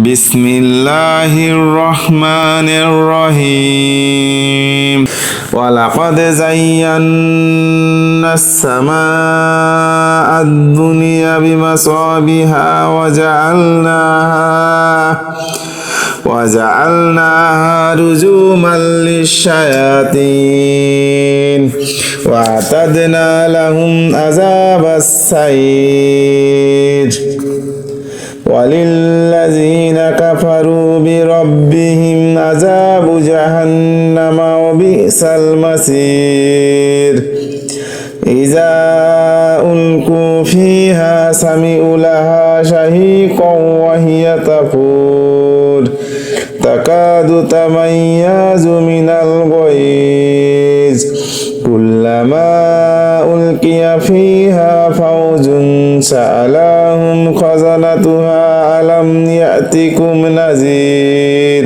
বিসমিল্লাহির রহমানির রহিম ওয়ালাকাদ যায়্যান্নাস সামাআদ দুনিয়া বিমাসাবিহা وجعلناها رجوما للشياطين وأعتدنا لهم عذاب السعير وللذين كفروا بربهم عذاب جهنم وبئس المصير إذا ألقوا فيها سمعوا لها شهيقا وهي تفور تكاد تميز من الغيظ كلما ألقي فيها فوج سألهم خزنتها ألم يأتكم نذير